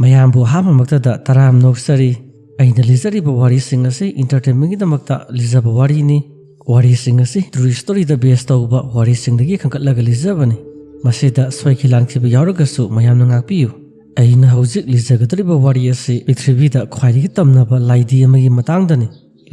mayambu hamaktada taram noksari aina lizariba wari singasi entertainment gi damakta lizaba wari ni wari singasi true story da based tauba wari singdagi khangkatlaga lizabani masida soikilan khiba yauragasu mayamna ngakpiyu aina hojik lizagadriba wari asi prithivida khwairi tamnaba laidi amagi matangdani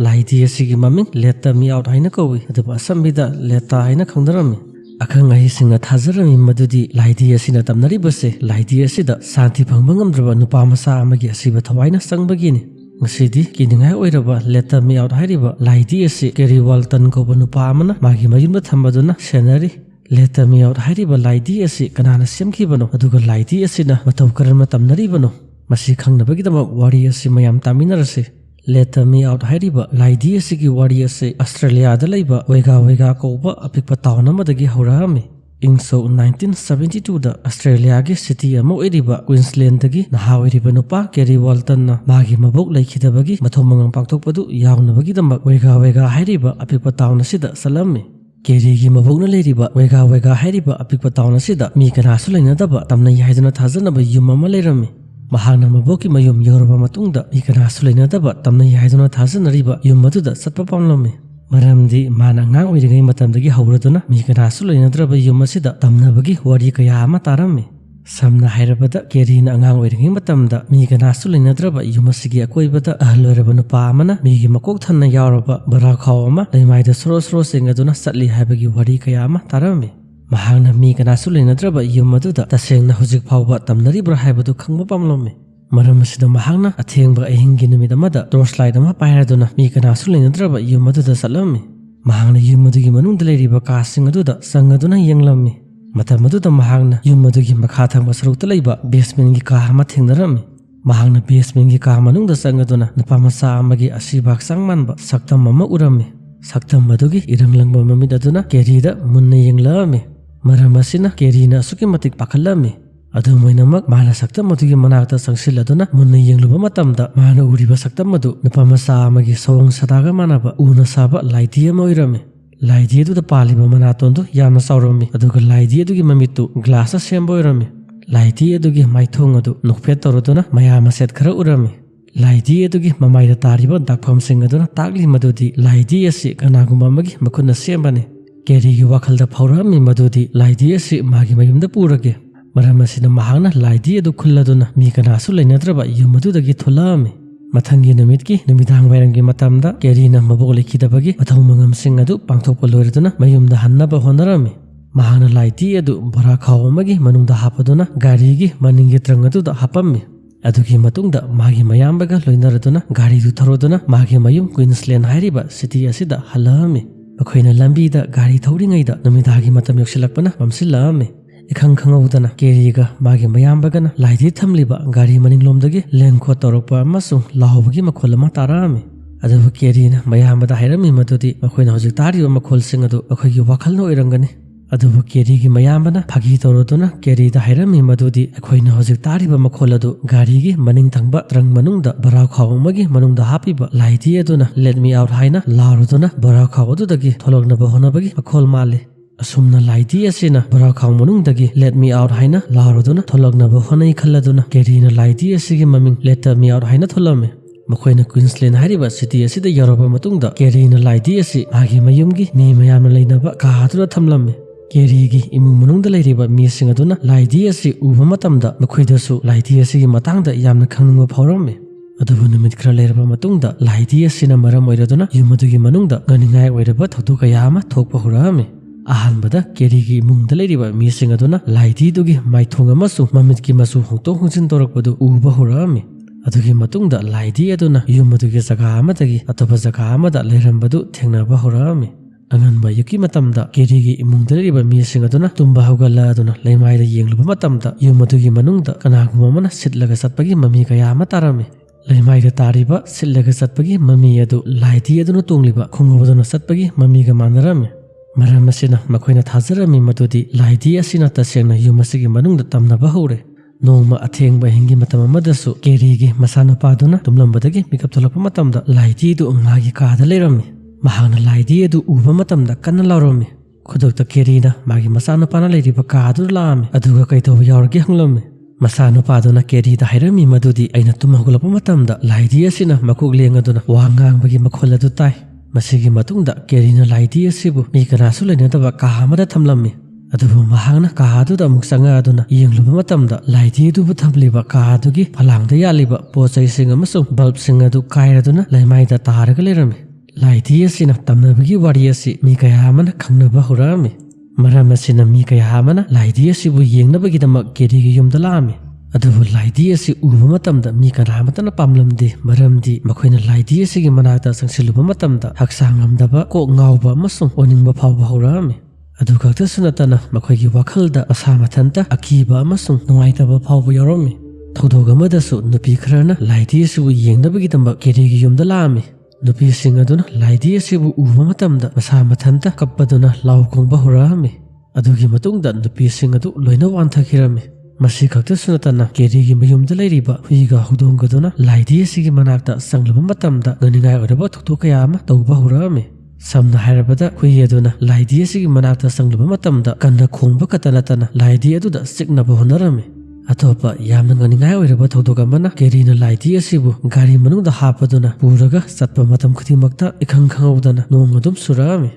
laidi asigi maming Letta Me Out haina kawi aduba asambida letta haina khangdarami akhang ahi singna thazarami madudi laidi asina tamnaribase laidi asida santi phangba ngamdraba nupa masa amagi asiba thawaina sangbagini ngasidi kiningai oiraba Letta Me Out hairiba laidi asi keri walton ko nupa amana magi mayumba thambaduna senari Letta Me Out hairiba laidi asi kanana semkhibano aduga laidi asina matau karanma tamnaribano masi khangnabagidama wari asi mayam taminarase Letta Me Out hairiba laidi asigi wari asi Australia da laiba wega koba apikpa town amadagi horami ingso 1972 da Australia gi city amo eriba Queensland dagi nahairiba nupa Kerry Walton na magi mabok laikhidabagi mathomangang pakthokpadu yawnabagi damak wega hairiba apikpa town asida salami Kerry gi mabokna leiriba wega hairiba apikpa town asida mi kanasu lainadaba tamna yaiduna thajanaba yum ama leirami mahana maboki mayum yorba matungda mi kanasu lainadaba tamna yaiduna thajanariba yum maduda satpa pamlami maramdi mana ngang oirigai matamdagi hauraduna mi kanasu lainadraba yum asida tamnabagi wari kaya ama tarami samna hairabada Kerry na ngang oirigai matamda mi kanasu lainadraba yum asigi akoibada ahloraba nupa amana mi gi makok thanna yauraba bara khawama leimaida soro singaduna satli haibagi wari kaya ama tarami mahangna mi kanasu lainadraba yum maduda tasengna hojik phawba tamnaribra haibadu khangba pamlomi maram asida mahangna athengba ahingi numidamada torchlight ama pairaduna mi kanasu lainadraba yum maduda salami mahangna yum madugi manungda leiriba kasing aduda sangaduna yenglami matamadudha mahangna yum madugi makha thangba sarukta leiba basement gi ka ama thengnarami mahangna basement gi ka manungda sangaduna nupamasa amagi asibak sangmanba saktam ama urami saktam madugi iranglangba mamidaduna Kerry da munna yenglami maram asina Kerry na asuki matik pakhalami adu moinamak mana saktam madugi manakta sangsiladuna munna yengluba matamda mana uriba saktam madu nupamasa amagi sawang sadaga manaba una saba laiti ama oirami laidi aduda paliba manatondu yamna saurami aduga laidi adugi mamittu glass sembo irami laidi adugi maithong adu nukpet toroduna mayama set khara urami laidi adugi mamaida tariba dakpham sing aduna takli madudi laidi asi kanaguma magi makunna sembani Kerry gi wakhalda phawrami madudi laidi asi magi mayumda purage maram asina mahangna laidi adu khulladuna mi kanasu lainadraba yum adudagi thulami mathangi namitki numidang wairangi matamda Kerry na mabok likhidabagi mathomangam sing adu pangthokpa loiraduna mayumda hannaba honarami mahana laiti adu bara khawamagi manungda hapaduna gari gi maningi trang adu da hapammi adugi matungda magi mayambaga loinaraduna gari du tharoduna magi mayum Queensland hairiba city asida halami akhoina lambi da gari thauringaida numidagi matam yoksilakpana mamsilami ikhang khangawdana Kerry ga magi mayambagana laidi thamliba gari maninglomdagi lengkho torokpa amasung lahobagi makholama tarami adubu Kerry na mayambada hairami madudi makhoina hojik tariba makholsing adu akhoigi wakhalna oirangani adubu Kerry gi mayambana phagi toroduna Kerry da hairami madudi akhoina hojik tariba makhol adu gari gi maning thangba trang manungda bara khawmagi manungda hapiba laidi aduna Let Me Out haina laruduna bara khawdudagi tholoknaba honabagi makhol male asumna laidi asina bara khaw manungdagi Let Me Out haina laroduna tholoknaba honai khalladuna Kerry na laidi asigi maming Letta Me Out haina tholame makhoina Queensland hariba city asida yaroba matungda Kerry na laidi asi agi mayumgi mi mayamna leinaba ka hatuna thamlame Kerry gi imung manungda leiriba mi singaduna laidi asi uba matamda makhoidasu laidi asigi matangda yamna khangningba phawrame adubu numit khara leiraba matungda laidi asina maram oiraduna yumadugi manungda nganingai oiraba thodu kaya ama thokpa hurame ahanbada Kerry gi mungda leiriba mi singaduna laidi dugi maithong amasu mamitki masu hongtong hongsin torakpadu uba hurame adugi matungda laidi aduna yumadugi jaga amadagi atoba jaga amada leirambadu thengnaba hurame anganba yuki matamda Kerry gi imungda leiriba mi singaduna tumba hogala aduna leimaida yengluba matamda yumadugi manungda kanaguma mana sitlaga satpagi mami kaya ama tarame leimaida tariba sitlaga satpagi mami adu laidi aduna tungliba khongobaduna satpagi mami ga manarame maram asina makhoina thajarami madudi laidi asina tasengna yumasigi manungda tamnaba hore nongma athengba hingi matam amadasu Kerry gi masana paduna tumlambadagi mikap tholakpa matamda laidi du magi kaada leirami mahana laidi adu uba matamda kanna laurami khudokta Kerry na magi masana pana leiriba kaadu laami aduga kaitoba yaurgi hanglami Masanupaduna kerida hairami madudi aina tum hogolapa matamda laidi asina makuk lengaduna wa ngangbagi makhol adu tai. Masigi matungda kerina laidi asibu mi kanasu lainadaba kaha amada thamlammi. Adubu mahangna kaha aduda amuk sanga aduna yengluba matamda laidi adubu thamliba kaha adugi phalangda yaliba pochaising amasung bulbsing adu kairaduna laimaida taraga lerami. Laidi asina tamnabagi wari asi mi kaya amana khangnaba hurami. Maram asina mi kaya amana laidi asibu yengnabagidamak kerigi yumda laami. Adubu laidi asi uba matamda mi kanamatana pamlamdi maramdi makhoina laidi asigi manata sangsiluba matamda haksangamdaba ko ngauba amasung oningba phawba hurami. Adu kakta sunatana makhoigi wakhalda asamathanta akiba amasung nungaitaba phawba yaromi. Thaudoga madasu nupi kharana laidi asibu yengnabagidamak kerigi yumda laami. Nupi singaduna laidi asibu uba matamda asamathanta kappaduna laukongba hurami. Adugi matungda nupi singadu loina wanthakirami. Masi kakta sunatana kerigi mayumda lairiba huiga hudongaduna laidi asigi manakta sangluba matamda nganingai oiraba thuktu kaya ama tauba hurami. Samna hairabada hui aduna laidi asigi manakta sangluba matamda kanna khongba katanatana laidi aduda siknaba honarami. Atopa yamna nganingai oiraba thaudoga mana kerina laidi asibu gari manungda hapaduna puraga satpa matam khutimakta ikhang khangawdana nongadum surami.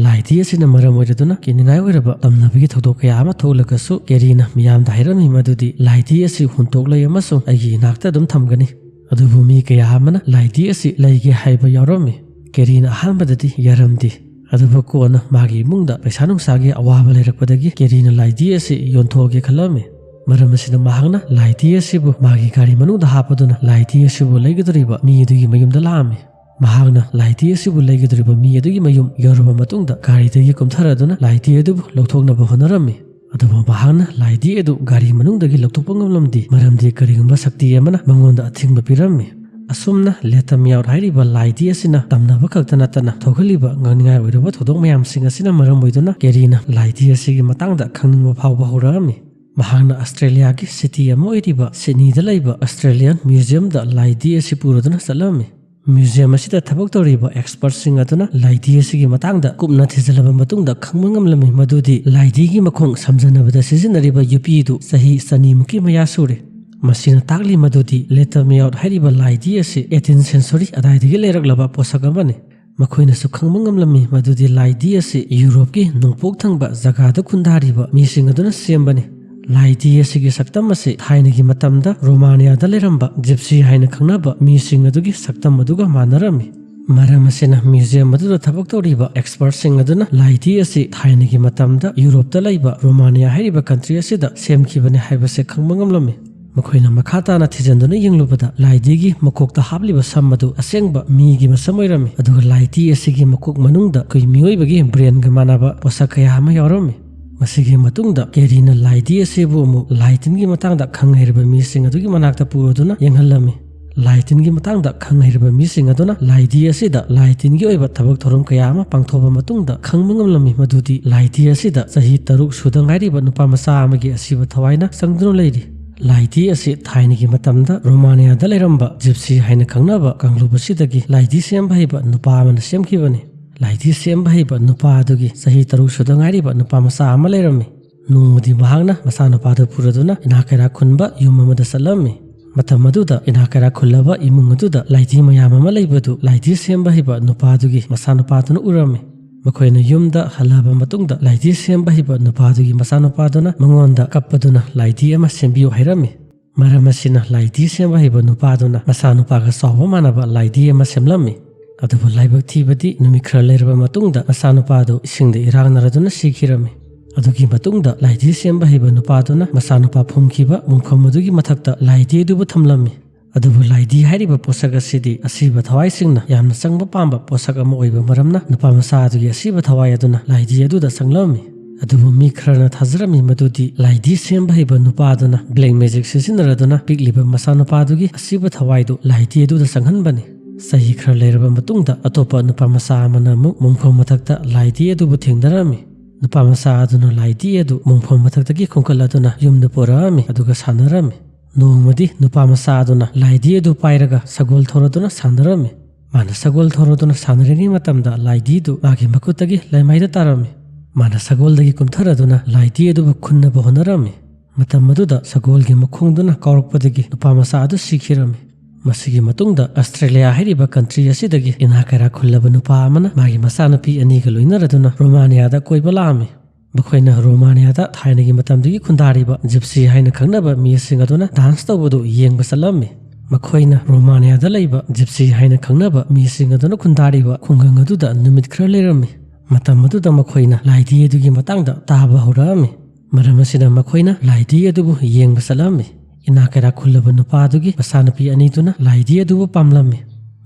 Laidi asina maram oiraduna kiningai oiraba tamnabagi thaudo kaya ama tholagasu kerina miyamda hairami madudi laidi asi huntoklai amasung aigi nakta dum thamgani. Adubu mi kaya amana laidi asi laigi haiba yaromi. Kerina ahanbadadi yaramdi. Adubu kona magi mungda paisa nungsagi awaba lairakpadagi kerina laidi asi yonthoge khalami. Maram asina mahangna laidi asibu magi gari manungda hapaduna laidi asibu laigaduriba mi adugi mayumda laami. Mahangna laidi asibu laigaduriba mi adugi mayum yoraba matungda garidagi kumtharaduna laidi adubu lauthoknaba honarami. Adubu mahangna laidi adu gari manungdagi lauthokpa ngamlamdi maramdi karigumba sakti amana mangonda athingba pirami. Asumna Letta Me Out hairiba laidi asina tamnaba kaktanatana thogaliba nganingai oiraba thodok mayamsing asina maram oiduna kerina laidi asigi matangda khangningba phawba hurami. Mahangna Australia ki city ama oiriba Sydney da laiba Australian Museum da laidi asi puraduna salami. Museum asida thabak toriba experts sing aduna laidi asigi matangda kupna thijalaba matungda khangma ngamlami madudi laidi gi makhong samjanabada sizinariba yupi du sahi sanimuki maya sure. Masina tagli madudi Letta Me Out hairiba laidi asi 18th century adaidagi leiraklaba posagamani. Makhoina su khangma ngamlami madudi laidi asi Europe ki nongpok thangba jagada khundariba mising aduna sembani. Laidi asigi saktam asi thainagi matamda Romania da leramba gypsy haina khangnaba mising adugi saktam aduga manarami. Maram asina museum aduda thabak toriba experts sing aduna laidi asi thainagi matamda Europe da laiba Romania hairiba country asida semkhibani haibase khangma ngamlami. Makhoina makhatana thijanduna yenglubada laidi gi makokta habliba samadu asengba mi gi masamoirami aduga laidi asigi makok manungda koi miyoibagi brain ga manaba posakaya ama yaromi. Masigi matungda kerina laidi asibu mu laitingi matangda khanghairiba mising adugi manakta puraduna yenghalami. Laitingi matangda khanghairiba mising aduna laidi asida laitingi oiba thabak thorom kaya ama pangthoba matungda khangmangamlami madudi laidi asida chahi 3 sudangairiba nupa masa amagi asiba thawaina sangdunu leiri. Laidi asi thainigi matamda Romania da leramba gypsy haina khangnaba kanglubasidagi laidi semba hiba nupa amana semkhibani. Laidi semba hiba nupa adugi sahi 3 sudangairiba nupa masa ama lerami. Nungmudi mahangna masa nupa adu puraduna inakera khunba yum amada salami. Matam aduda inakera khullaba imung aduda laidi mayam ama leibadu laidi semba hiba nupa adugi masa nupa aduna urami. Makhoina yumda halaba matungda laidi semba hiba nupa adugi masa nupa aduna mangonda kappaduna laidi ama sembiyo hairami. Maram asina laidi semba hiba nupa aduna masa nupa ga sawba manaba laidi ama semlami. Adubu laibak thibadi numi khara leiraba matungda masa nupa adu isingda irangnaraduna sikhirami. Adugi matungda laidi semba hiba nupa aduna masa nupa phumkhiba mungkham adugi mathakta laidi adubu thamlami. Adubu laidi hairiba posak asidi asiba thawai singna yamna changba pamba posak ama oiba maramna nupa masa adugi asiba thawai aduna laidi aduda sanglami. Adubu mi kharana thazrami madudi laidi semba hiba nupa aduna black magic sisinnaraduna pikliba masa nupa adugi asiba thawai du laidi aduda sanghanbani. Sahi khara leiraba matungda atopa nupa masa amana mu mungkham mathakta laidi adubu thengdarami. Nupa masa aduna laidi adu mungkham mathaktagi khongkaladuna yumda porami aduga sanarami. Nongmadi nupa masa aduna laidi adu pairaga sagol thoraduna sanarami. Mana sagol thoraduna sanaringi matamda laidi du magi makutagi laimaida tarami. Mana sagol dagi kumtharaduna laidi adu khunna bahonarami. Matam maduda sagolgi makhungduna kaurakpadagi nupa masa adu sikhirami. Masigi matungda Australia hairiba country asidagi inakara khullaba nupa amana magi masanapi aniga loinaraduna Romania da koiba laami. Bakhoina Romania da thainagi matamdagi khundariba gypsy haina khangnaba mising aduna dance tawbadu yengba salami. Makhoina Romania da laiba gypsy haina khangnaba mising aduna khundariba khungang aduda numit khara lerami. Matam aduda makhoina laidi adugi matangda taba horami. Maram asina makhoina laidi adubu yengba salami. Inakara khullaba nupa adugi masanapi aniduna laidi adubu pamlami.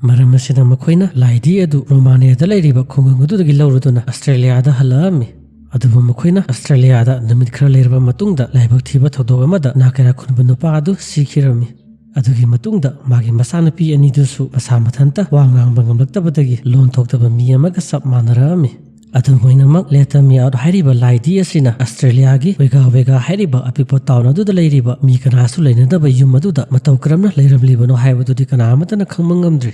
Maram asina makhoina laidi adu Romania da lairiba khungang adudagi lauruduna Australia da halami. Adubu makhoina Australia da numit khara lerba matungda laibak thiba thodok amada nakara khunba nupa adu sikhirami. Adugi matungda magi masanapi anidusu masa mathanta wa ngangbang ngamlaktabadagi lon thoktaba mi amaga sap manarami. Adumoinamak Letta Me Out hairiba laidi asina Australia gi wega hairiba apikpo town aduda lairiba mi kanasu lainadaba yum aduda matau karamna leiramlibano haibadudi kana amatana khangmangamdri.